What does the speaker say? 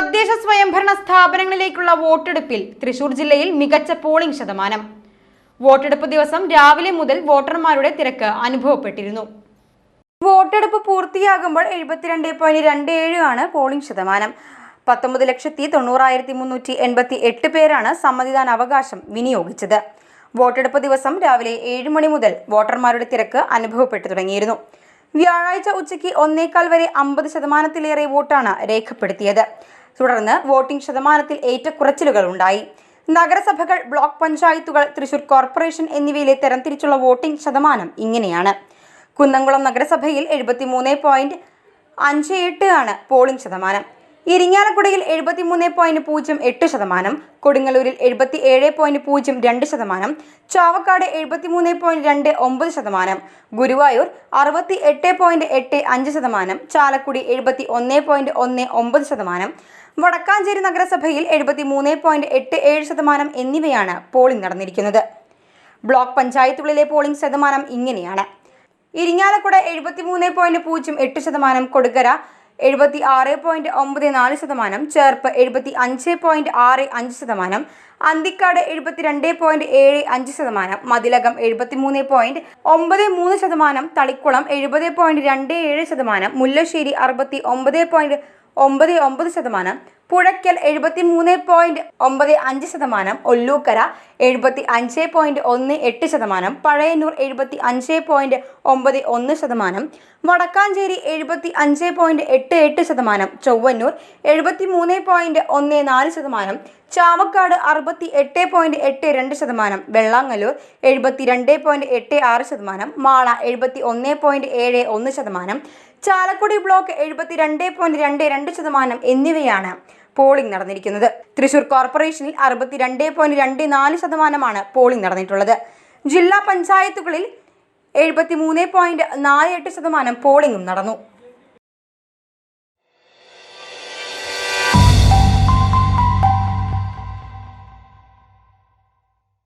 തദ്ദേശ സ്വയംഭരണ സ്ഥാപനങ്ങളിലേക്കുള്ള വോട്ടെടുപ്പിൽ തൃശൂർ ജില്ലയിൽ മികച്ച പോളിംഗ് ശതമാനം. വോട്ടെടുപ്പ് ദിവസം രാവിലെ മുതൽ വോട്ടർമാരുടെ തിരക്ക് അനുഭവപ്പെട്ടിരുന്നു. വോട്ടെടുപ്പ് പൂർത്തിയാകുമ്പോൾ 72.27 ആണ് പോളിംഗ് ശതമാനം. 19,90,388 പേരാണ് സമ്മതിദാനാവകാശം വിനിയോഗിച്ചത്. വോട്ടെടുപ്പ് ദിവസം രാവിലെ 7 മണി മുതൽ വോട്ടർമാരുടെ തിരക്ക് അനുഭവപ്പെട്ടു തുടങ്ങിയിരുന്നു. വ്യാഴാഴ്ച ഉച്ചയ്ക്ക് 1:15 വരെ 50%-ലേറെ വോട്ടാണ് രേഖപ്പെടുത്തിയത്. തുടർന്ന് വോട്ടിംഗ് ശതമാനത്തിൽ ഏറ്റക്കുറച്ചിലുകൾ ഉണ്ടായി. നഗരസഭകൾ, ബ്ലോക്ക് പഞ്ചായത്തുകൾ, തൃശൂർ കോർപ്പറേഷൻ എന്നിവയിലെ തരംതിരിച്ചുള്ള വോട്ടിംഗ് ശതമാനം ഇങ്ങനെയാണ്. കുന്നംകുളം നഗരസഭയിൽ 73.58 ആണ് പോളിംഗ് ശതമാനം. ഇരിങ്ങാലക്കുടയിൽ 73.08%, കൊടുങ്ങല്ലൂരിൽ 77.02%, ചാവക്കാട് 73.29%, ഗുരുവായൂർ 68.85%, ചാലക്കുടി 71.19%, വടക്കാഞ്ചേരി നഗരസഭയിൽ 73.87% എന്നിവയാണ് പോളിംഗ് നടന്നിരിക്കുന്നത്. ബ്ലോക്ക് പഞ്ചായത്തുകളിലെ പോളിംഗ് ശതമാനം ഇങ്ങനെയാണ്. ഇരിങ്ങാലക്കുട 73.08%, കൊടുകര 76.94%, ചേർപ്പ് 75.65%, അന്തിക്കാട് 72.75%, മതിലകം 73.93%, തളിക്കുളം 70.27%, മുല്ലശ്ശേരി 69.99%, പുഴയ്ക്കൽ 73.95%, ഒല്ലൂക്കര 75.18%, പഴയന്നൂർ 75.91%, വടക്കാഞ്ചേരി 75.88%, ചൊവ്വന്നൂർ 73.14%, ചാവക്കാട് 68.82%, വെള്ളാങ്ങല്ലൂർ 72.86%, മാള 71.71%, ചാലക്കുടി ബ്ലോക്ക് 72.22% എന്നിവയാണ് പോളിംഗ് നടന്നിരിക്കുന്നത്. തൃശൂർ കോർപ്പറേഷനിൽ 62.24% പോളിംഗ് നടന്നിട്ടുള്ളത്. ജില്ലാ പഞ്ചായത്തുകളിൽ 73.48% പോളിംഗും നടന്നു.